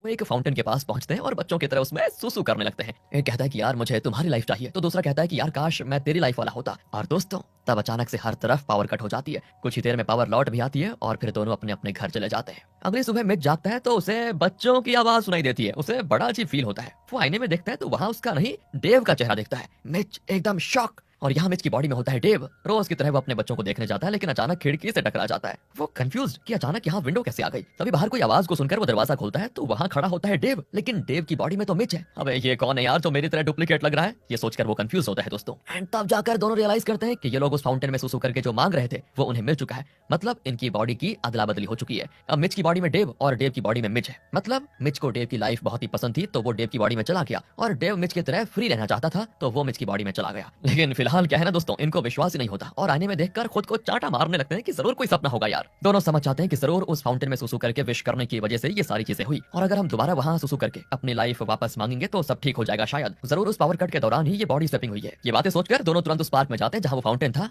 वो एक फाउंटेन के पास पहुंचते हैं और बच्चों की तरह उसमें सुसु करने लगते हैं। एक कहता है कि यार मुझे तुम्हारी लाइफ चाहिए, तो दूसरा कहता है कि यार काश मैं तेरी लाइफ वाला होता। और दोस्तों तब अचानक से हर तरफ पावर कट हो जाती है। कुछ ही देर में पावर लौट भी आती है और फिर दोनों अपने अपने घर चले जाते हैं। अगली सुबह मिच जागता है तो उसे बच्चों की आवाज सुनाई देती है। उसे बड़ा अजीब फील होता है। वो आईने में देखता है तो वहां उसका नहीं, डेव का चेहरा दिखता है। मिच एकदम शॉक। और यहाँ मिच की बॉडी में होता है डेव। रोज की तरह वो अपने बच्चों को देखने जाता है, लेकिन अचानक खिड़की से टकरा जाता है। वो कंफ्यूज कि अचानक यहाँ विंडो कैसे आ गई। तभी बाहर कोई आवाज को सुनकर वो दरवाजा खोलता है तो वहाँ खड़ा होता है डेव, लेकिन डेव की बॉडी में तो मिच है। अबे ये कौन है यार जो मेरी तरह डुप्लीकेट लग रहा है, ये सोचकर वो कंफ्यूज होता है दोस्तों। एंड तब जाकर दोनों रियलाइज करते हैं कि ये लोग उस फाउंटेन में सुसु करके जो मांग रहे थे वो उन्हें मिल चुका है। मतलब इनकी बॉडी की अदला बदली हो चुकी है। अब मिच की बॉडी में डेव और डेव की बॉडी में मिच है। मतलब मिच को डेव की लाइफ बहुत ही पसंद थी तो वो डेव की बॉडी में चला गया, और डेव मिच की तरह फ्री रहना चाहता था तो वो मिच की बॉडी में चला गया। लेकिन फिलहाल क्या है ना दोस्तों, इनको विश्वास ही नहीं होता और आईने में देखकर खुद को चाटा मारने लगते हैं कि जरूर कोई सपना होगा यार। दोनों समझ जाते हैं कि जरूर उस फाउंटेन में सुसु करके विश करने की वजह से ये सारी चीजें हुई, और अगर हम दोबारा वहां सुसु करके अपनी लाइफ वापस मांगेंगे तो सब ठीक हो जाएगा शायद। जरूर उस पावर कट के दौरान ही ये बॉडी स्वैपिंग हुई है। ये बातें सोचकर दोनों तुरंत उस पार्क में जाते हैं जहां वो फाउंटेन था।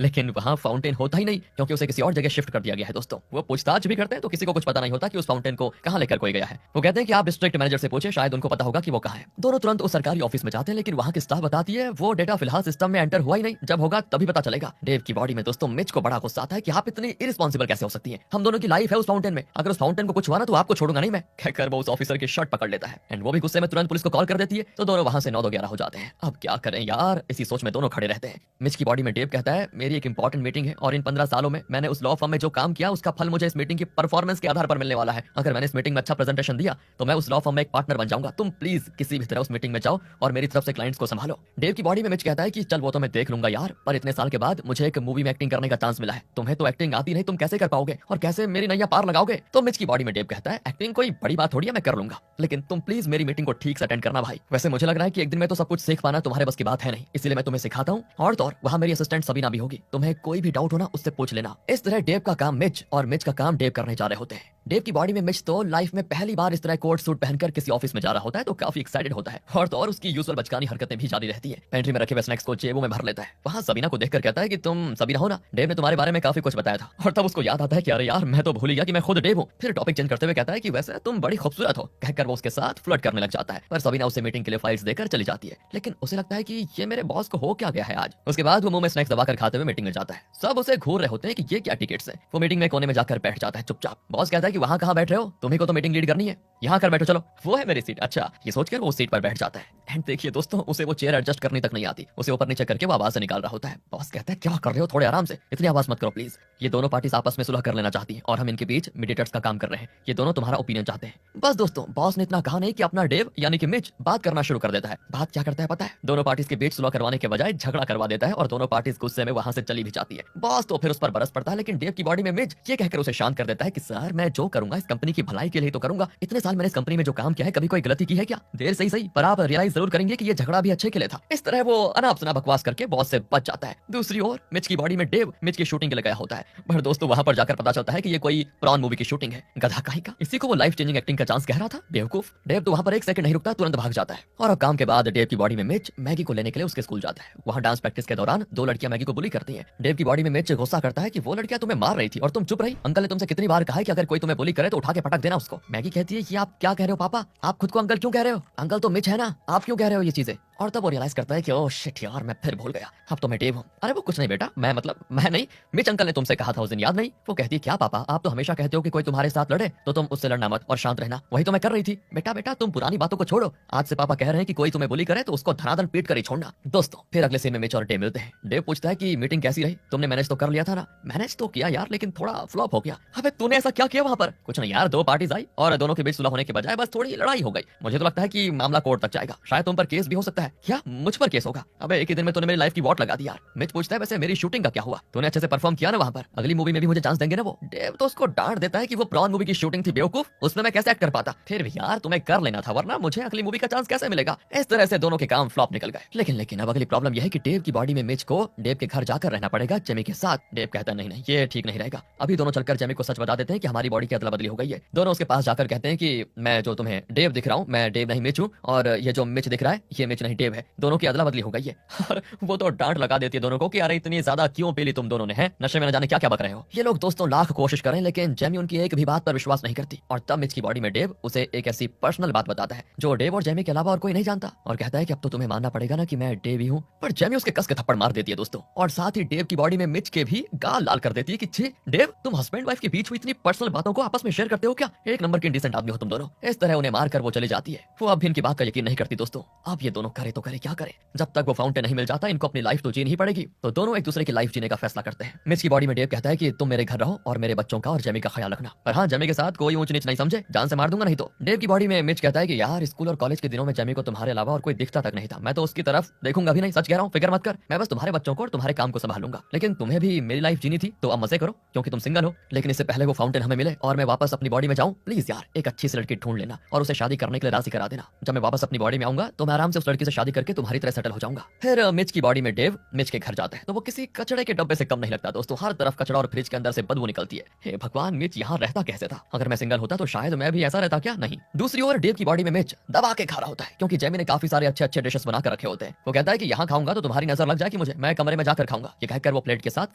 लेकिन वहां फाउंटेन होता ही नहीं, क्योंकि उसे किसी और जगह शिफ्ट कर दिया गया है दोस्तों। वो पूछताछ भी करते हैं तो किसी को कुछ पता नहीं होता कि उस फाउंटेन को कहां लेकर कोई गया है। वो कहते हैं कि आप डिस्ट्रिक्ट मैनेजर से पूछे, शायद उनको पता होगा कि वो कहां है। दोनों तुरंत उस सरकारी ऑफिस में जाते हैं, लेकिन वहां की स्टाफ बताती है वो डेटा फिलहाल सिस्टम में एंटर हुआ ही नहीं, जब होगा तभी पता चलेगा। डेव की बॉडी में दोस्तों मिच को बड़ा गुस्सा आता है कि आप इतनी इरिस्पॉन्सिबल कैसे हो सकती हैं। हम दोनों की लाइफ है उस फाउंटेन में, अगर उस फाउंटेन को कुछ हुआ ना तो आपको छोड़ूंगा नहीं मैं, कहकर वो उस ऑफिसर की शर्ट पकड़ लेता है। एंड वो भी गुस्से में तुरंत पुलिस को कॉल कर देती है। तो दोनों वहां से 9-2-11 हो जाते हैं। अब क्या करें यार, इसी सोच में दोनों खड़े रहते हैं। मिच की बॉडी में डेव कहता है मेरी एक इंपॉर्टेंट मीटिंग है और इन 15 सालों में मैंने उस लॉ फर्म में जो काम किया उसका फल मुझे इस मीटिंग की परफॉर्मेंस के आधार पर मिलने वाला है। अगर मैंने इस मीटिंग में अच्छा प्रेजेंटेशन दिया तो मैं उस लॉ फर्म में एक पार्टनर बन जाऊंगा। तुम प्लीज किसी भी तरह उस मीटिंग में जाओ और मेरी तरफ से क्लाइंट्स को संभालो। डेव की बॉडी में मिच कहता है कि चल वो तो मैं देख लूंगा यार, पर इतने साल के बाद मुझे एक मूवी में एक्टिंग करने का चांस मिला है। तुम्हें तो एक्टिंग आती नहीं, तुम कैसे कर पाओगे और कैसे मेरी नैया पार लगाओगे। तो मिच की बॉडी में डेव कहता है एक्टिंग कोई बड़ी बात थोड़ी है, मैं कर लूंगा, लेकिन तुम प्लीज मेरी मीटिंग को ठीक से अटेंड करना भाई। वैसे मुझे लग रहा है कि एक दिन में तो सब कुछ सीख पाना तुम्हारे बस की बात है नहीं, इसलिए मैं तुम्हें सिखाता हूँ। और तो और वहाँ मेरी असिस्टेंट सबीना भी होगी, तुम्हें कोई भी डाउट हो ना उससे पूछ लेना। इस तरह डेव का काम मिच और मिच का काम डेव करने जा रहे होते हैं। डेव की बॉडी में मिच तो लाइफ में पहली बार इस तरह कोट सूट पहनकर किसी ऑफिस में जा रहा होता है तो काफी एक्साइटेड होता है, और तो और उसकी यूजुअल बचकानी हरकतें भी जारी रहती है। पेंट्री में रखे हुए स्नैक्स को जेबों में भर लेता है। वहाँ सबीना को देखकर कहता है कि तुम सबीना हो ना, डेव ने तुम्हारे बारे में काफी कुछ बताया था। और तब उसको याद आता है कि अरे यार मैं तो भूल ही गया कि मैं खुद डेव हूँ। फिर टॉपिक चेंज करते हुए कहता है कि वैसे तुम बड़ी खूबसूरत हो, कहकर वो उसके साथ फ्लर्ट करने लग जाता है। पर सबीना उसे मीटिंग के लिए फाइल्स देकर चली जाती है, लेकिन उसे लगता है कि ये मेरे बॉस को हो क्या गया है आज। उसके बाद वो मुंह में स्नैक्स दबाकर खाते हुए मीटिंग में जाता है। सब उसे घूर रहे होते हैं कि ये क्या टिकट्स है। वो मीटिंग में कोने में जाकर बैठ जाता है चुपचाप। बॉस कहता है कि वहां कहाँ बैठ रहे हो, तुम्ही को तो मीटिंग लीड करनी है, यहाँ कर बैठो चलो। वो है मेरी सीट, अच्छा। ये सोचकर वो सीट पर बैठ जाता है। एंड देखिए दोस्तों उसे वो चेयर एडजस्ट करनी तक नहीं आती, उसे ऊपर नीचे करके वो आवाज से निकाल रहा होता है। बॉस कहता है क्या कर रहे हो, थोड़े आराम से, इतनी आवाज मत करो प्लीज। ये दोनों पार्टीज आपस में सुलह कर लेना चाहती हैं और हम इनके बीच मीडिएटर्स का काम कर रहे हैं। ये दोनों तुम्हारा ओपिनियन चाहते हैं। बस दोस्तों बॉस ने इतना कहा नहीं कि अपना डेव यानी कि मिच बात करना शुरू कर देता है। बात क्या करता है पता है, दोनों पार्टीज के बीच सुलह करवाने के बजाय झगड़ा करवा देता है और दोनों पार्टीज गुस्से में वहां से चली भी जाती है। बॉस तो फिर उस पर बरस पड़ता है, लेकिन डेव की बॉडी में मिच ये कहकर उसे शांत कर देता है कि सर मैं जो करूंगा इस कंपनी की भलाई के लिए तो करूंगा। इतने साल मैंने इस कंपनी में जो काम किया है कभी कोई गलती की है क्या? देर से ही सही पर आप रियलाइज जरूर करेंगे कि ये झगड़ा भी अच्छे के लिए था। इस तरह वो अनाप शनाप बकवास करके बॉस से बच जाता है। दूसरी ओर मिच की बॉडी में डेव मिच की शूटिंग के लिए गया होता है, पर दोस्तों वहां पर जाकर पता चलता है कि ये कोई प्रॉन मूवी की शूटिंग है। गधा काहे का, इसी को वो लाइफ चेंजिंग एक्टिंग का चांस कह रहा था बेवकूफ। डेव तो वहां पर एक सेकंड नहीं रुकता, तुरंत भाग जाता है। और अब काम के बाद डेव की बॉडी में मिच मैगी को लेने के लिए उसके स्कूल जाता है। वहां डांस प्रैक्टिस के दौरान दो लड़कियां मैगी को बुली करती हैं। डेव की बॉडी में मिच गुस्सा करता है कि वो लड़कियां तुम्हें मार रही थी और तुम चुप रही। अंकल ने तुमसे कितनी बार कहा है कि अगर कोई तुम्हें बुली करे तो उठा के पटक देना उसको। मैगी कहती है कि आप क्या कह रहे हो पापा, आप खुद को अंकल क्यों कह रहे हो, अंकल तो मिच है ना, आप क्यों कह रहे हो ये चीजें। और तब वो रियलाइज करता है कि ओह शिट यार मैं फिर भूल गया, अब तो मैं डेव हूँ। अरे वो कुछ नहीं बेटा, मैं मतलब मैं नहीं, मिच अंकल ने तुमसे कहा था उस दिन, याद नहीं? वो कहती है क्या पापा, आप तो हमेशा कहते हो कि कोई तुम्हारे साथ लड़े तो तुम उससे लड़ना मत और शांत रहना, वही तो मैं कर रही थी। बेटा बेटा तुम पुरानी बातों को छोड़ो, आज से पापा कह रहे हैं कि कोई तुम्हें बुली करे तो उसको धनाधन पीट कर ही छोड़ना। दोस्तों फिर अगले सीन में मिच और डेव मिलते हैं। डेव पूछता है कि मीटिंग कैसी रही, तुमने मैनेज तो कर लिया था ना? मैनेज तो किया यार, लेकिन थोड़ा फ्लॉप हो गया। अबे तूने ऐसा क्या किया वहां पर? कुछ नहीं यार, दो पार्टीज आई और दोनों के बीच सुलह होने के बजाय बस थोड़ी लड़ाई हो गई। मुझे तो लगता है कि मामला कोर्ट तक जाएगा, शायद तुम पर केस भी हो सकता है। क्या मुझ पर केस होगा? अबे एक ही दिन में तूने मेरी लाइफ की वॉट लगा दी यार। मिच पूछता है वैसे मेरी शूटिंग का क्या हुआ, तूने अच्छे से परफॉर्म किया ना वहां पर, अगली मूवी में भी मुझे चांस देंगे ना वो? डेव तो उसको डांट देता है कि वो प्रॉन मूवी की शूटिंग थी बेवकूफ, उसमें मैं कैसे एक्ट कर पाता। फिर भी यार तुम्हें कर लेना था, वरना मुझे अगली मूवी का चांस कैसे मिलेगा। इस तरह से दोनों के काम फ्लॉप निकल गए। लेकिन अब अगली प्रॉब्लम यह है कि डेव की बॉडी में मिच को डेव के घर जाकर रहना पड़ेगा जेमी के साथ। डेव कहता है नहीं नहीं ये ठीक नहीं रहेगा। अभी दोनों चलकर जेमी को सच बता देते हैं कि हमारी बॉडी की अदला बदली हो गई है। दोनों उसके पास जाकर कहते हैं कि मैं जो तुम्हें डेव दिख रहा हूँ मैं डेव नहीं मिच हूँ, और ये जो मिच दिख रहा है ये मिच नहीं नहीं डेव है, दोनों की अदला बदली हो गई है। और वो तो डांट लगा देती है दोनों को कि अरे इतनी ज्यादा क्यों पी ली तुम दोनों ने, है नशे में न जाने क्या क्या बक रहे हो। ये लोग दोस्तों लाख कोशिश करें लेकिन जेमी उनकी एक भी बात पर विश्वास नहीं करती। और तब मिच की बॉडी में डेव उसे एक ऐसी पर्सनल बात बताता है जो डेव और जेमी के अलावा और कोई नहीं जानता, और कहता है कि अब तो तुम्हें मानना पड़ेगा ना कि मैं डेव ही हूँ। पर जेमी उसके कस के थप्पड़ मार देती है दोस्तों, और साथ ही डेव की बॉडी में मिच के भी गाल लाल कर देती है कि छे डेव, तुम हस्बैंड वाइफ के बीच हुई इतनी पर्सनल बातों को आपस में शेयर करते हो क्या? एक नंबर के इंडिसेंट आदमी हो तुम दोनों। इस तरह उन्हें मारकर वो चली जाती है। वो अब भी इनकी बात का यकीन नहीं करती दोस्तों। अब ये दोनों करे तो करे क्या करे, जब तक वो फाउंटेन नहीं मिल जाता इनको अपनी लाइफ तो जीनी ही पड़ेगी। तो दोनों एक दूसरे की लाइफ जीने का फैसला करते हैं। मिच की बॉडी में डेव कहता है कि तुम मेरे घर रहो और मेरे बच्चों का और जेमी का ख्याल रखना, पर हाँ जेमी के साथ कोई ऊंच नीच नहीं समझे, जान से मार दूंगा नहीं तो। डेव की बॉडी में मिच कहता है कि यार स्कूल और कॉलेज के दिनों में जेमी को तुम्हारे अलावा और कोई दिखता तक नहीं था, मैं तो उसकी तरफ देखूंगा भी नहीं, सच कह रहा हूँ, फिक्र मत कर, मैं बस तुम्हारे बच्चों को और तुम्हारे काम को संभालूंगा। लेकिन तुम्हें भी मेरी लाइफ जीनी थी तो अब मजे करो क्योंकि तुम सिंगल हो। लेकिन इससे पहले वो फाउंटेन हमें मिले और मैं वापस अपनी बॉडी में जाऊं, प्लीज यार एक अच्छी सी लड़की ढूंढ लेना और उसे शादी करने के लिए राजी करा देना। जब मैं वापस अपनी बॉडी में आऊंगा तो मैं आराम से उस लड़की से शादी करके तुम्हारी तरह सेटल हो जाऊंगा। फिर मिच की बॉडी में डेव मिच के घर जाता है तो वो किसी कचड़े के डब्बे से कम नहीं लगता दोस्तों। हर तरफ कचड़ा और फ्रिज के अंदर से बदबू निकलती है। हे भगवान, मिच यहाँ रहता कैसे था? अगर मैं सिंगल होता तो शायद मैं भी ऐसा रहता क्या? नहीं। दूसरी ओर डेव की बॉडी में मिच दबा के खा रहा होता है क्योंकि जेमी ने काफी सारे अच्छे अच्छे डिशेस बनाकर रखे होते हैं। वो कहता है कि यहाँ खाऊंगा तो तुम्हारी नजर लग जाएगी मुझे, मैं कमरे में जाकर खाऊंगा। ये कहकर वो प्लेट के साथ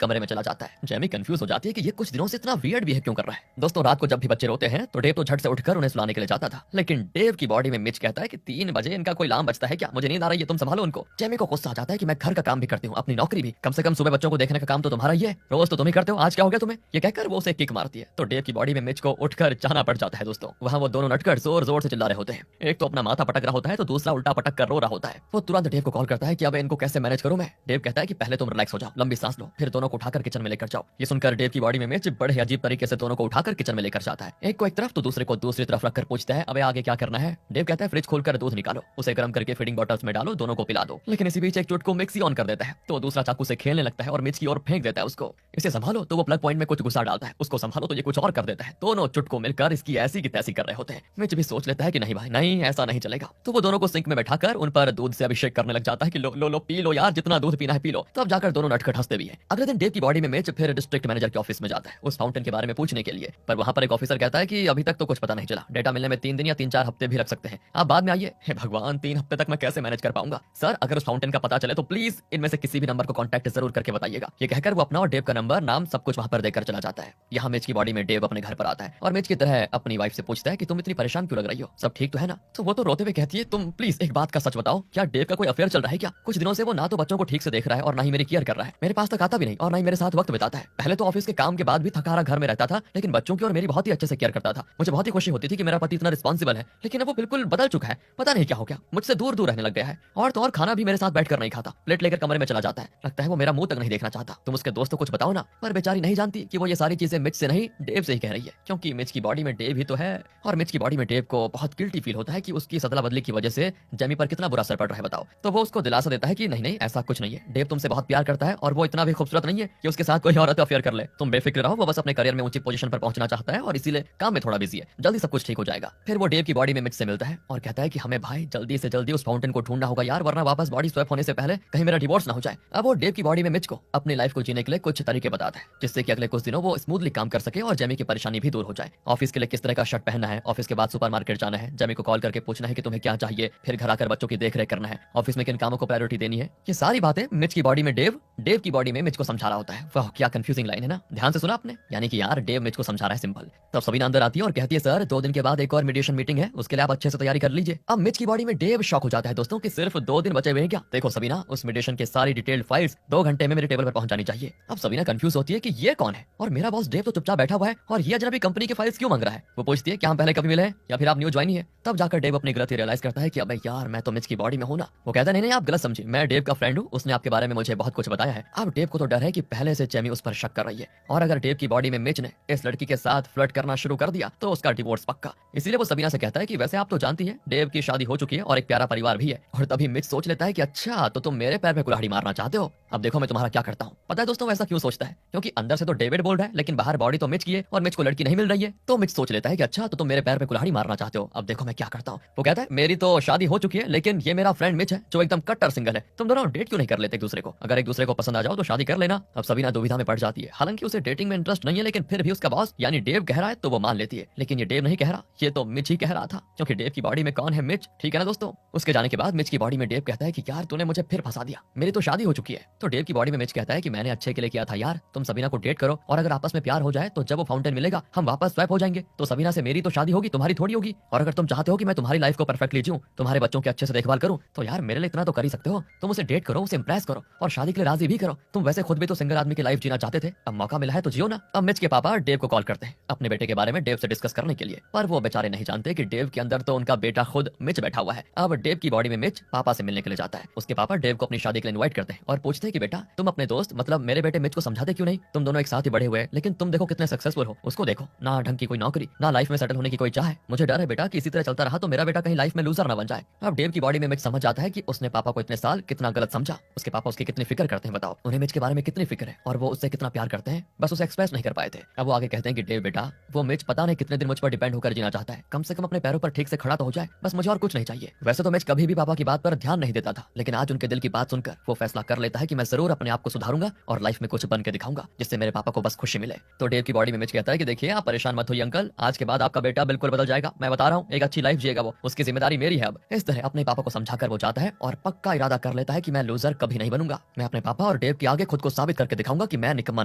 कमरे में चला जाता है। जेमी कंफ्यूज हो जाती है कि ये कुछ दिनों से इतना वियर्ड भी है क्यों कर रहा है। दोस्तों रात को जब भी बच्चे रोते हैं तो डेव तो झट से उठकर उन्हें सुलाने के लिए जाता था, लेकिन डेव की बॉडी में मिच कहता है कि 3 बजे इनका कोई अलार्म बजता है क्या? मुझे नींद आ रही है, तुम संभालो उनको। जेमी को गुस्सा आ जाता है कि मैं घर का काम भी करती हूँ, अपनी नौकरी भी, कम से कम सुबह बच्चों को देखने का काम तो तुम्हारा ही है, रोज तो तुम ही करते हो, आज क्या हो गया तुम्हें? ये कहकर वो उसे किक मारती है तो डेव की बॉडी में मिच को उठकर जाना पड़ जाता है दोस्तों। वहाँ वो दोनों नटकर जोर जोर से चिल्ला रहे होते हैं। एक तो अपना माथा पटक रहा होता है तो दूसरा उल्टा पटक कर रो रहा होता है। वो तुरंत डेव को कॉल करता है कि अब इनको कैसे मैनेज करूं मैं। डेव कहता है कि पहले तुम रिलैक्स हो जाओ, लंबी सांस लो, फिर दोनों को उठाकर किचन में लेकर जाओ। ये सुनकर डेव की बॉडी में मिच बड़े अजीब तरीके से दोनों को उठाकर किचन में लेकर जाता है। एक को एक तरफ तो दूसरे को दूसरी तरफ रखकर पूछता है अबे आगे क्या करना है? डेव कहता है फ्रिज खोलकर दूध निकालो, उसे गर्म करके फीडिंग बॉटल्स में डालो, दोनों को पिला दो। लेकिन इसी बीच एक चुट को मिक्सी ऑन कर देता है तो दूसरा चाकू से खेलने लगता है और मिच की ओर फेंक देता है उसको। इसे संभालो तो वो प्लग पॉइंट में कुछ गुस्सा डालता है, उसको संभालो तो ये कुछ और कर देता है। दोनों चुट को मिलकर इसकी ऐसी की तैसी कर रहे होते हैं। मिच भी सोच लेता है कि नहीं भाई नहीं, ऐसा नहीं चलेगा। तो वो दोनों को सिंक में बैठाकर उन पर दूध से अभिषेक करने लग जाता है कि लो लो लो पी लो यार, जितना दूध पीना है पी लो। तब जाकर दोनों नटखट हंसते भी हैं। अगले दिन डेव की बॉडी में मिच फिर डिस्ट्रिक्ट मैनेजर के ऑफिस में जाता है उस फाउंटेन के बारे में पूछने के लिए। पर वहां पर एक ऑफिसर कहता है कि अभी तक तो कुछ पता नहीं चला, डेटा मिलने में 3 दिन या 3-4 हफ्ते भी लग सकते हैं, आप बाद में आइए। हे भगवान, 3 हफ्ते तक मैं कैसे मैनेज कर पाऊंगा? सर अगर उस फाउंटेन का पता चले तो प्लीज इनमें से किसी भी नंबर को कांटेक्ट जरूर करके बताइएगा। ये कहकर वो अपना और डेव का नंबर, नाम सब कुछ वहां पर देकर चला जाता है। यहाँ मिच की बॉडी में डेव अपने घर पर आता है और मिच की तरह अपनी वाइफ से पूछता है कि तुम इतनी परेशान क्यों लग रही हो, सब ठीक तो है ना? तो वो तो रोते हुए कहती है तुम प्लीज एक बात का सच बताओ, क्या डेव का कोई अफेयर चल रहा है क्या? कुछ दिनों से वो ना तो बच्चों को ठीक से देख रहा है और ना ही मेरी केयर कर रहा है, मेरे पास तक आता भी नहीं और ना ही मेरे साथ वक्त बिताता है। पहले तो ऑफिस के काम के बाद भी थका हारा घर में रहता था, लेकिन बच्चों की और मेरी बहुत ही अच्छे से केयर करता था। मुझे बहुत ही खुशी होती थी कि मेरा पति इतना रिस्पॉन्सिबल है, लेकिन अब वो बिल्कुल बदल चुका है, पता नहीं क्या हो गया, मुझसे दूर दूर रहने लग गया है। और तो और खाना भी मेरे साथ बैठकर नहीं खाता, प्लेट लेकर कमरे में चला जाता है, लगता है वो मेरा मुंह तक नहीं देखना चाहता। तुम उसके दोस्त को कुछ बताओ ना। पर बेचारी नहीं जानती कि वो ये सारी चीजें मिच से नहीं डेव से ही कह रही है, क्योंकि मिच की बॉडी में डेव ही तो है। और मिच की बॉडी में डेव को बहुत गिल्टी फील होता है कि उसकी सदला बदली की वजह से जेमी पर कितना बुरा असर पड़ रहा है बताओ। तो वो उसको दिलासा देता है कि नहीं नहीं ऐसा कुछ नहीं है, डेव तुमसे बहुत प्यार करता है और वो इतना भी खूबसूरत नहीं है कि उसके साथ कोई औरत अफेयर कर ले। तुम बेफिक्र रहो, वो बस अपने करियर में ऊंची पोजीशन पर पहुंचना चाहता है और इसीलिए काम में थोड़ा बिजी है, जल्दी सब कुछ ठीक हो जाएगा। फिर वो डेव की बॉडी में मिच से मिलता है और कहता है कि हमें भाई जल्दी से जल्दी उस फाउंटेन को ढूंढना होगा यार, वरना वापस बॉडी स्वैप होने से पहले कहीं मेरा डिवोर्स ना हो जाए। अब वो डेव की बॉडी में मिच को अपनी लाइफ को जीने के लिए कुछ तरीके बताता है जिससे कि अगले कुछ दिनों वो स्मूथली काम कर सके और जेमी की परेशानी भी दूर हो जाए। ऑफिस के लिए किस तरह का शर्ट पहनना है, ऑफिस के बाद सुपरमार्केट जाना है, जेमी को कॉल करके पूछना है कि तुम्हें क्या चाहिए, फिर घर आकर बच्चों की देखरेख करना है, ऑफिस में किन कामों को प्रायोरिटी देनी है। ये सारी बातें मिच की बॉडी में डेव, डेव की बॉडी में मिच को समझा रहा होता है। वाह क्या कंफ्यूजिंग लाइन है ना, ध्यान से सुना आपने? यानी कि यार डेव मिच को समझा रहा है सिंपल। तब सबीना अंदर आती है और कहती है सर 2 दिन के बाद एक और मीडिएशन मीटिंग है, उसके लिए आप अच्छे से तैयारी कर लीजिए। अब मिच की बॉडी में डेव शॉक हो जाता है दोस्तों कि सिर्फ 2 दिन बचे हुए हैं क्या? देखो सबीना, उस मीडिएशन के सारी डिटेल्ड फाइल्स 2 घंटे में मेरे टेबल पर पहुंच जानी चाहिए। अब सबीना कंफ्यूज होती है कि ये कौन है और मेरा बॉस डेव तो चुपचाप बैठा हुआ है और ये अजनबी कंपनी के फाइल्स क्यों मांग रहा है? वो पूछती है क्या हम पहले कभी मिले हैं या फिर आप न्यू ज्वाइन ही है? तब जाकर डेव अपनी गलती रियलाइज करता है कि अबे यार मैं तो मिच की बॉडी में हूं ना। वो कहता है नहीं नहीं आप गलत समझे, मैं डेव का फ्रेंड हूं, उसने आपके बारे में मुझे बहुत कुछ बताया है। अब डेव को तो डर है कि पहले से जेमी उस पर शक कर रही है और अगर डेव की बॉडी में मिच ने इस लड़की के साथ फ्लर्ट करना शुरू कर दिया तो उसका डिवोर्स पक्का। इसीलिए वो सबीना से कहता है कि वैसे आप तो जानती है डेव की शादी हो चुकी है और एक प्यारा परिवार भी है। और तभी मिच सोच लेता है कि अच्छा तो तुम मेरे पैर पे कुल्हाड़ी मारना चाहते हो। अब देखो मैं तुम्हारा क्या करता हूँ। पता है दोस्तों ऐसा क्यों सोचता है? क्योंकि अंदर से तो डेविड बोल रहा है लेकिन बाहर बॉडी तो मिच की है और मिच को लड़की नहीं मिल रही है। तो मिच सोच लेता है कि अच्छा तो तुम मेरे पैर पे कुल्हाड़ी मारना चाहते हो। अब देखो मैं क्या करता हूँ। वो कहता है मेरी तो शादी हो चुकी है लेकिन ये मेरा फ्रेंड मिच है जो एकदम कट्टर सिंगल है। तुम दोनों डेट क्यों नहीं कर लेते एक दूसरे को? अगर एक दूसरे को पसंद आ जाओ तो शादी कर लेना। अब सबीना दुविधा में पड़ जाती है। हालांकि उसे डेटिंग में इंटरेस्ट नहीं है लेकिन फिर भी उसका बॉस यानी डेव कह रहा है तो वो मान लेती है। लेकिन ये डेव नहीं कह रहा, ये तो मिच ही कह रहा था क्योंकि डेव की बॉडी में कौन है? मिच, ठीक है ना दोस्तों। उसके जाने के बाद मिच की बॉडी में डेव कहता है कि यार तूने मुझे फिर फंसा दिया, मेरी तो शादी हो चुकी है। तो डेव की बॉडी में मिच कहता है कि मैंने अच्छे के लिए किया था यार, तुम सबीना को डेट करो और अगर आपस में प्यार हो जाए तो जब वो फाउंटेन मिलेगा हम वापस स्वैप हो जाएंगे। तो सबीना से मेरी तो शादी होगी, तुम्हारी थोड़ी होगी। और अगर तुम चाहते हो कि मैं तुम्हारी लाइफ को परफेक्टली जीऊं, तुम्हारे बच्चों की अच्छे से देखभाल करूं, तो यार मेरे लिए इतना तो कर ही सकते हो। तुम उसे डेट करो, उसे इंप्रेस करो और शादी के लिए राजी भी करो। तुम वैसे खुद भी तो सिंगल आदमी की लाइफ जीना चाहते थे, अब मौका मिला है तो जियो ना। अब मिच के पापा डेव को कॉल करते हैं अपने बेटे के बारे में डेव से डिस्कस करने के लिए, पर वो बेचारे नहीं जानते कि डेव के अंदर तो उनका बेटा खुद मिच बैठा हुआ है। अब डेव की बॉडी में मिच पापा से मिलने के लिए जाता है। उसके पापा डेव को अपनी शादी के लिए इनवाइट करते हैं और पूछते हैं कि बेटा तुम अपने दोस्त मतलब मेरे बेटे मिच को समझाते क्यों नहीं? तुम दोनों एक साथ ही बड़े हुए लेकिन तुम देखो कितने सक्सेसफुल हो, उसको देखो ना ढंग की कोई नौकरी ना लाइफ में सेटल होने की कोई चाह है। मुझे डर है बेटा कि इसी तरह चलता रहा तो मेरा बेटा कहीं लाइफ में लूजर ना बन जाए। अब डेव की बॉडी में मिच समझ जाता है कि उसने पापा को इतने साल कितना गलत समझा। उसके पापा उसकी कितनी फिक्र करते हैं बताओ, उन्हें मिच के बारे में कितनी फिक्र है और वो उससे कितना प्यार करते हैं, बस उसे एक्सप्रेस नहीं कर पाए थे। अब वो आगे कहते हैं कि डेव बेटा वो मिच पता नहीं कितने दिन मुझ पर डिपेंड होकर जीना चाहता है, कम से कम अपने पैरों पर ठीक से खड़ा तो हो जाए, बस मुझे और कुछ नहीं चाहिए। वैसे तो मिच कभी भी पापा की बात पर ध्यान नहीं देता था लेकिन आज उनके दिल की बात सुनकर वो फैसला कर लेता है कि मैं जरूर अपने आप को सुधारूंगा और लाइफ में कुछ बन के दिखाऊंगा जिससे मेरे पापा को बस खुशी मिले। तो डेव की बॉडी में मिच कहता है कि देखिए आप परेशान मत होइए अंकल, आज के बाद आपका बेटा बिल्कुल बदल जाएगा, मैं बता रहा हूँ एक अच्छी लाइफ जिएगा वो, उसकी जिम्मेदारी मेरी है। अब इस तरह अपने पापा को समझाकर वो जाता है और पक्का इरादा कर लेता है कि मैं लूजर कभी नहीं बनूंगा, मैं अपने पापा और डेव के आगे खुद को साबित करके दिखाऊंगा कि मैं निकम्मा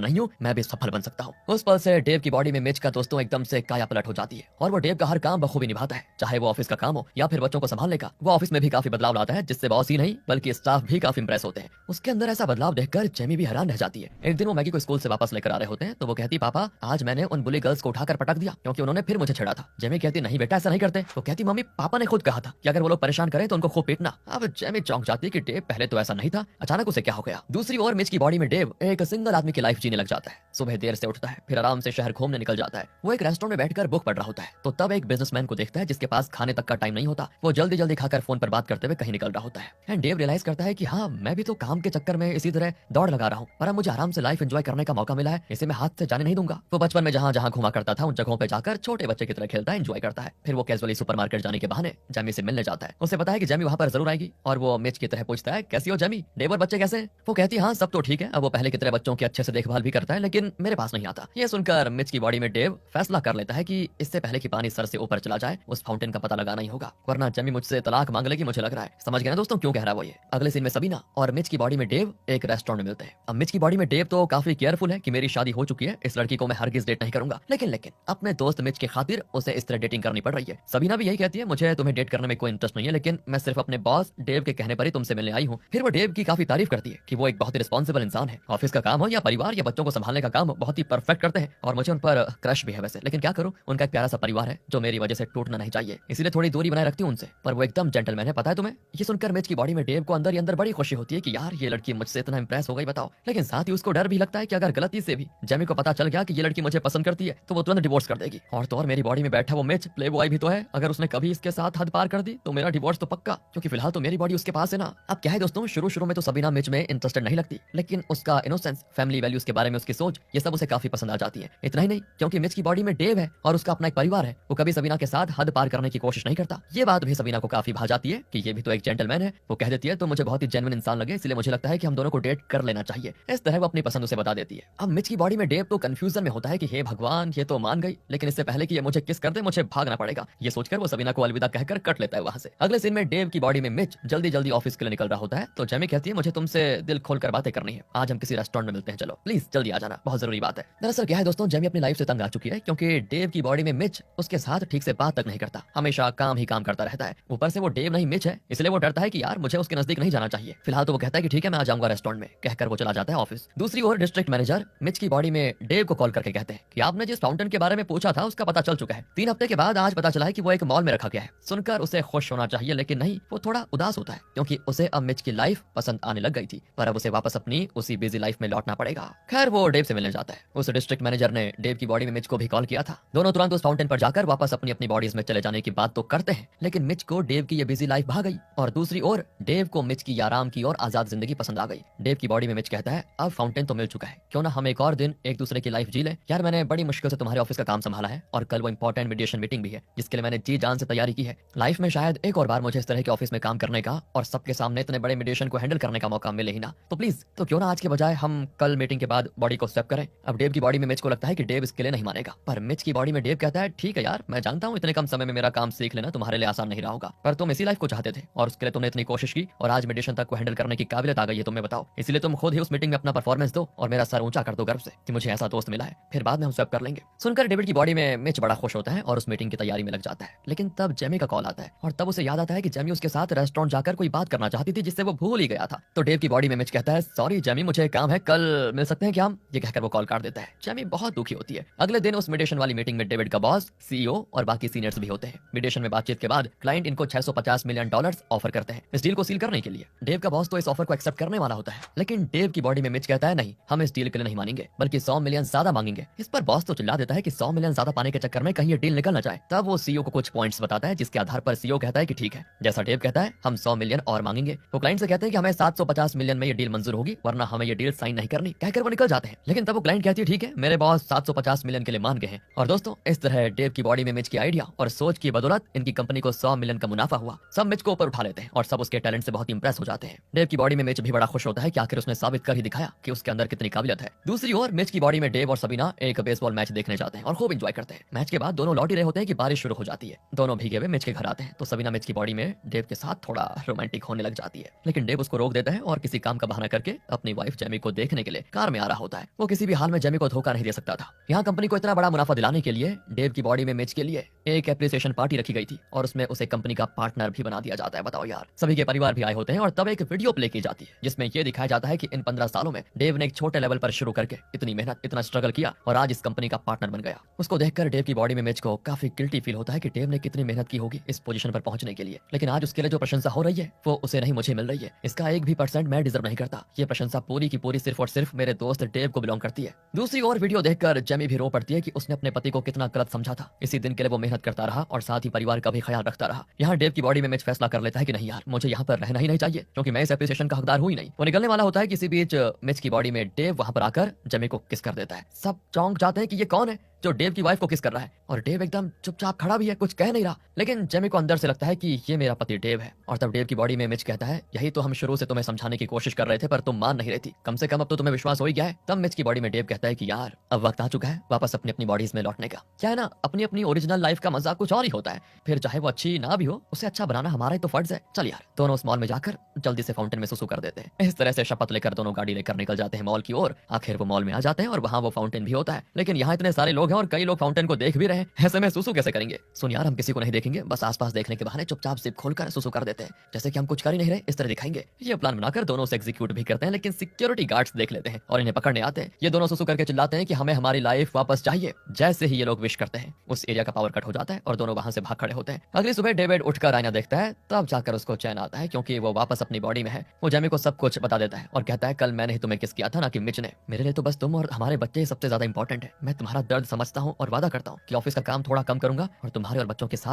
नहीं हूँ, मैं भी सफल बन सकता हूँ। उस पल से डेव की बॉडी में मिच का दोस्तों एकदम से काया पलट हो जाती है और वो डेव का हर काम बखूबी निभाता है, चाहे वो ऑफिस का काम हो या फिर बच्चों को संभालने का। वो ऑफिस में भी काफी बदलाव लाता है जिससे बॉस ही नहीं बल्कि स्टाफ भी काफी इंप्रेस होते हैं। उसके अंदर ऐसा बदलाव देखकर जेमी भी हैरान रह जाती है। एक दिन वो मैगी को स्कूल से वापस लेकर आ रहे होते हैं तो वो कहती पापा आज मैंने उन बुली गर्ल्स को उठाकर पटक दिया क्योंकि उन्होंने फिर मुझे छेड़ा था। जेमी कहती नहीं बेटा ऐसा नहीं करते। वो कहती मम्मी पापा ने खुद कहा था कि अगर वो लोग परेशान करें तो उनको खूब पीटना। अब जेमी चौंक जाती है कि डेव पहले तो ऐसा नहीं था, अचानक उसे क्या हो गया। दूसरी ओर मिच की बॉडी में डेव एक सिंगल आदमी की लाइफ जीने लग जाता है। सुबह देर से उठता है फिर आराम से शहर घूमने निकल जाता है। वो एक रेस्टोरेंट में बैठकर बुक पढ़ रहा होता है तो तब एक बिजनेसमैन को देखता है जिसके पास खाने तक का टाइम नहीं होता। वो जल्दी जल्दी खाकर फोन पर बात करते हुए कहीं निकल रहा होता है एंड डेव रियलाइज करता है कि हाँ मैं भी तो काम के चक्कर में इसी तरह दौड़ लगा रहा हूँ पर अब मुझे आराम से लाइफ एंजॉय करने का मौका मिला है, इसे मैं हाथ से जाने नहीं दूंगा। वो बचपन में जहाँ जहाँ घुमा करता था उन जगहों पे जाकर छोटे बच्चे की तरह खेलता है, एंजॉय करता है। फिर वो कैजुअली सुपरमार्केट जाने के बहाने जेमी से मिलने जाता है। उसे पता है कि जेमी वहाँ पर जरूर आएगी और वो मिच की तरह पूछता है कैसी हो जेमी, डेव और बच्चे कैसे? वो कहती है हाँ सब तो ठीक है। अब वो पहले की तरह बच्चों की अच्छे से देखभाल भी करता है लेकिन मेरे पास नहीं आता। ये सुनकर मिच की बॉडी में डेव फैसला कर लेता है कि इससे पहले कि पानी सर से ऊपर चला जाए उस फाउंटेन का पता लगाना ही होगा वरना जेमी मुझसे तलाक मांग लेगी मुझे लग रहा है। समझ गए ना दोस्तों क्यों कह रहा है वो ये। अगले सीन में सबीना और मिच की बॉडी में डेव एक रेस्टोरेंट में मिलते हैं। अब मिच की बॉडी में डेव तो काफी केयरफुल है कि मेरी शादी हो चुकी है, इस लड़की को मैं हरगिज डेट नहीं करूंगा, लेकिन अपने दोस्त मिच के खातिर उसे इस तरह डेटिंग करनी पड़ रही है। सबीना भी यही कहती है मुझे तुम्हें डेट करने में कोई इंटरेस्ट नहीं है लेकिन मैं सिर्फ अपने बॉस डेव के कहने पर ही तुमसे मिलने आई हूँ। फिर वो डेव की काफी तारीफ करती है कि वो एक बहुत ही रिस्पॉन्सिबल इंसान है, ऑफिस का काम हो या परिवार या बच्चों को संभालने का काम बहुत ही परफेक्ट करते हैं और मुझे उन पर क्रश भी है वैसे, लेकिन क्या करूं उनका एक प्यारा सा परिवार है जो मेरी वजह से टूटना नहीं चाहिए, इसीलिए थोड़ी दूरी बनाए रखती हूँ उनसे। पर वो एकदम जेंटलमैन है पता है तुम्हें। ये सुनकर मिच की बॉडी में डेव को अंदर ही अंदर बड़ी खुशी होती है कि यार ये लड़की मुझसे इतना इंप्रेस हो गई बताओ, लेकिन साथ ही उसको डर भी लगता है कि अगर गलती से भी जेमी को पता चल गया कि ये लड़की मुझे पसंद करती है तो वो तुरंत डिवोर्स कर देगी। और तो और मेरी बॉडी में बैठा वो मिच प्ले बॉय भी तो है, अगर उसने कभी इसके साथ हद पार कर दी तो मेरा डिवोर्स तो पक्का, क्योंकि फिलहाल तो मेरी बॉडी उसके पास है ना। अब क्या है दोस्तों शुरू शुरू में तो सबीना मिच में इंटरेस्टेड नहीं लगती लेकिन उसका इनोसेंस, फैमिली वैल्यूज के बारे में उसकी सोच, ये सब उसे काफी पसंद आ जाती है। इतना ही नहीं क्योंकि मिच की बॉडी में डेव है और उसका अपना एक परिवार है, वो कभी सबीना के साथ हद पार करने की कोशिश नहीं करता। ये बात भी सबीना को काफी भा जाती है कि ये भी तो एक जेंटलमैन है। वो कह देती है तो मुझे बहुत ही जेन्युइन इंसान लगे इसलिए मुझे लगता है कि हम दोनों को डेट कर लेना चाहिए। इस तरह वो अपनी पसंद उसे बता देती है। अब मिच की बॉडी में डेव तो कंफ्यूजन में होता है कि हे भगवान ये तो मान गई लेकिन इससे पहले कि ये मुझे किस कर दे मुझे भागना पड़ेगा। ये सोचकर वो सबीना को अलविदा कहकर कट लेता है वहां से। अगले सीन में डेव की बॉडी में मिच जल्दी जल्दी ऑफिस के लिए निकल रहा होता है तो जेमी कहती है मुझे तुमसे दिल खोलकर बातें करनी है, आज हम किसी रेस्टोरेंट में मिलते हैं, चलो प्लीज जल्दी आ जाना, बहुत जरूरी बात है। दरअसल क्या है दोस्तों जेमी अपनी लाइफ से तंग आ चुकी है क्योंकि डेव की बॉडी में मिच उसके साथ ठीक से बात तक नहीं करता, हमेशा काम ही काम करता रहता है। ऊपर से वो डेव नहीं मिच है इसलिए वो डरता है कि यार मुझे उसके नजदीक नहीं जाना चाहिए। फिलहाल तो वो कहता है कि ठीक है मैं आ जाऊंगा रेस्टोरेंट में, कहकर वो चला जाता है ऑफिस। दूसरी ओर डिस्ट्रिक्ट मैनेजर मिच की बॉडी में डेव को कॉल करके कहते हैं कि आपने जिस फाउंटेन के बारे में पूछा था उसका पता चल चुका है। 3 हफ्ते के बाद आज पता चला है कि वो एक मॉल में रखा गया है। सुनकर उसे खुश होना चाहिए लेकिन नहीं, वो थोड़ा उदास होता है क्योंकि उसे अब मिच की लाइफ पसंद आने लग गई थी पर अब उसे वापस अपनी उसी बिजी लाइफ में लौटना पड़ेगा। खैर वो डेव से मिलने जाता है। उस डिस्ट्रिक्ट मैनेजर ने डेव की बॉडी में मिच को भी कॉल किया था। दोनों तुरंत उस फाउंटेन पर जाकर वापस अपनी अपनी बॉडीज में चले जाने की बात तो करते हैं लेकिन मिच को डेव की ये बिजी लाइफ भा गई और दूसरी ओर डेव को मिच की आराम की और आजाद जिंदगी पसंद आ गई। डेव की बॉडी में मिच कहता है अब फाउंटेन तो मिल चुका है, क्यों ना हम एक और दिन एक दूसरे की लाइफ जी ले। यार मैंने बड़ी मुश्किल से तुम्हारे ऑफिस का काम संभाला है और कल वो इंपॉर्टेंट मीडिएशन मीटिंग भी है जिसके लिए मैंने जी जान से तैयारी की है। लाइफ में शायद एक और बार मुझे इस तरह के ऑफिस में काम करने का और सबके सामने इतने बड़े मीडिएशन को हैंडल करने का मौका मिले ही ना। तो प्लीज तो क्यों ना आज के बजाय हम कल मीटिंग के बाद बॉडी को स्वैप करें। अब डेव की बॉडी में मिच को लगता है कि डेव इसके लिए नहीं मानेगा, पर मिच की बॉडी में डेव कहता है ठीक है यार, मैं जानता हूँ इतने कम समय में मेरा काम सीख लेना तुम्हारे लिए आसान नहीं रहा होगा, पर तुम इसी लाइफ को चाहते थे और उसके लिए तुमने इतनी कोशिश की और आज मेडिटेशन तक को हैंडल करने की काबिलियत आ गई है तुम्हें, बताओ। इसलिए तुम खुद ही उस मीटिंग में अपना परफॉर्मेंस दो और मेरा सर ऊंचा कर दो गर्व से कि मुझे ऐसा दोस्त मिला है, फिर बाद में हम स्वैप कर लेंगे। सुनकर डेविड की बॉडी में मिच बड़ा खुश होता है और उस मीटिंग की तैयारी में लग जाता है। लेकिन तब जेमी का कॉल आता है और तब उसे याद आता है कि जेमी उसके साथ रेस्टोरेंट जाकर कोई बात करना चाहती थी जिससे वो भूल ही गया था। तो डेव की बॉडी में मिच कहता है सॉरी जेमी, मुझे काम है, कल मिल सकते हैं क्या हम? ये कहकर वो कॉल काट देता है। जेमी बहुत दुखी होती है। अगले दिन उस मेडिटेशन वाली मीटिंग में डेविड का बॉस, सीईओ और बाकी सीनियर्स भी होते हैं। मेडिटेशन में बातचीत के बाद क्लाइंट इनको $650 मिलियन ऑफर करते हैं इस डील को सील करने के लिए। डेव का बॉस तो इस ऑफर को एक्सेप्ट करने वाला होता है, लेकिन डेव की बॉडी में मिच कहता है नहीं, हम इस डील के लिए नहीं मानेंगे बल्कि 100 मिलियन ज्यादा मांगेंगे। इस पर बॉस तो चिल्ला देता है कि 100 मिलियन ज्यादा पाने के चक्कर में कहीं ये डील निकल ना जाए। तब वो सीईओ को कुछ पॉइंट्स बताता है जिसके आधार पर सीईओ कहता है कि ठीक है, जैसा डेव कहता है हम 100 मिलियन और मांगेंगे। वो क्लाइंट से कहते हैं कि हमें 750 मिलियन में ये डील मंजूर होगी, वरना हमें ये डील साइन नहीं करनी, कहकर वो निकल जाते हैं। लेकिन तब वो क्लाइंट कहती है ठीक है, मेरे बॉस 750 मिलियन के लिए मान गए हैं। और दोस्तों इस तरह डेव की बॉडी में मिच की आइडिया और सोच की बदौलत इनकी कंपनी को 100 मिलियन का मुनाफा हुआ। सब मिच को ऊपर उठा लेते हैं और सब उसके टैलेंट से बहुत इंप्रेस हो जाते हैं। डेव की बॉडी में मिच भी बड़ा खुश होता है कि आखिर उसने साबित कर ही दिखाया कि उसके अंदर कितनी काबिलियत है। दूसरी ओर मिच की बॉडी में डेव और सबीना एक बेसबॉल मैच देखने जाते हैं और खूब एंजॉय करते हैं। मैच के बाद दोनों लौट ही रहे होते हैं कि बारिश शुरू हो जाती है। दोनों भीगे हुए मिच के घर आते हैं तो सबीना मिच की बॉडी में डेव के साथ थोड़ा रोमांटिक होने लग जाती है, लेकिन डेव उसको रोक देता है और किसी काम का बहाना करके अपनी वाइफ जेमी को देखने के लिए कार में आ रहा होता है। वो किसी भी हाल में जेमी को धोखा नहीं दे सकता था। यहाँ कंपनी को इतना बड़ा मुनाफा दिलाने के लिए डेव की बॉडी में मिच के लिए एक एप्रिसिएशन पार्टी रखी गई थी और उसमें उसे कंपनी का पार्टनर भी बना दिया जाता है। बताओ यार, सभी के परिवार भी आए होते हैं और तब एक वीडियो प्ले की जाती है जिसमें यह दिखाया जाता है कि इन 15 सालों में डेव ने एक छोटे लेवल पर शुरू करके इतनी मेहनत, इतना स्ट्रगल किया और आज इस कंपनी का पार्टनर बन गया। उसको देखकर डेव की बॉडी में मिच को काफी गिल्टी फील होता है कि डेव ने कितनी मेहनत की होगी इस पोजीशन पर पहुंचने के लिए, लेकिन आज उसके लिए जो प्रशंसा हो रही है वो उसे नहीं मुझे मिल रही है। इसका एक भी % मैं डिजर्व नहीं करता। ये प्रशंसा पूरी की पूरी सिर्फ और सिर्फ मेरे दोस्त डेव को बिलोंग करती है। दूसरी ओर वीडियो देखकर जेमी भी रो पड़ती है कि उसने अपने पति को कितना गलत समझा था। इसी दिन के लिए वो मेहनत करता रहा और साथ ही परिवार का भी ख्याल रखता रहा। यहाँ डेव की बॉडी में मिच फैसला कर लेता है कि नहीं यार, मुझे यहाँ पर रहना ही नहीं चाहिए क्योंकि मैं इस एप्रिसिएशन का हकदार हूँ ही नहीं। वो निकलने वाला होता है, किसी बीच मिच की बॉडी में डेव वहां पर आकर जेमी को किस कर देता है। सब चौंक जाते हैं कि ये कौन है जो डेव की वाइफ को किस कर रहा है, और डेव एकदम चुपचाप खड़ा भी है, कुछ कह नहीं रहा। लेकिन जेमी को अंदर से लगता है कि ये मेरा पति डेव है। और तब डेव की बॉडी में मिच कहता है यही तो हम शुरू से तुम्हें समझाने की कोशिश कर रहे थे पर तुम मान नहीं रही थी, कम से कम अब तो तुम्हें विश्वास हो ही गया है। तब मिच की बॉडी में डेव कहता है कि यार अब वक्त आ चुका है वापस अपनी अपनी बॉडीज में लौटने का। क्या है ना, अपनी अपनी ओरिजिनल लाइफ का मजा कुछ और ही होता है, फिर चाहे वो अच्छी ना भी हो उसे अच्छा बनाना हमारा ही तो फर्ज है। चल यार, दोनों उस मॉल में जाकर जल्दी से फाउंटेन में सुसु कर देते हैं। इस तरह से शपथ लेकर दोनों गाड़ी लेकर निकल जाते हैं मॉल की ओर। आखिर वो मॉल में आ जाते हैं और वहाँ वो फाउंटेन भी होता है, लेकिन यहाँ इतने सारे लोग हैं और कई लोग फाउंटेन को देख भी रहे हैं, ऐसे में सुसु कैसे करेंगे? सुन यार, हम किसी को नहीं देखेंगे, बस आसपास देखने के बहाने चुपचाप जिप खोलकर सुसु कर देते हैं, जैसे कि हम कुछ कर ही नहीं रहे इस तरह दिखाएंगे। ये प्लान बनाकर दोनों से एग्जीक्यूट भी करते हैं, लेकिन सिक्योरिटी गार्ड्स देख लेते हैं और इन्हें पकड़ने आते हैं। ये दोनों सुसु करके चिल्लाते हैं कि हमें हमारी लाइफ वापस चाहिए। जैसे ही ये लोग विश करते हैं उस एरिया का पावर कट हो जाता है और दोनों वहां से भाग खड़े होते हैं। अगली सुबह डेविड उठकर आईना देखता है, तब जाकर उसको चैन आता है क्योंकि वो वापस अपनी बॉडी में है। वो जेमी को सब कुछ बता देता है और कहता है कल मैंने ही तुम्हें किस किया था, ना कि मिच ने। मेरे लिए तो बस तुम और हमारे बच्चे ही सबसे ज्यादा इंपॉर्टेंट है। मैं तुम्हारा दर्द समझता हूँ और वादा करता हूँ कि ऑफिस का काम थोड़ा कम करूंगा और तुम्हारे और बच्चों के साथ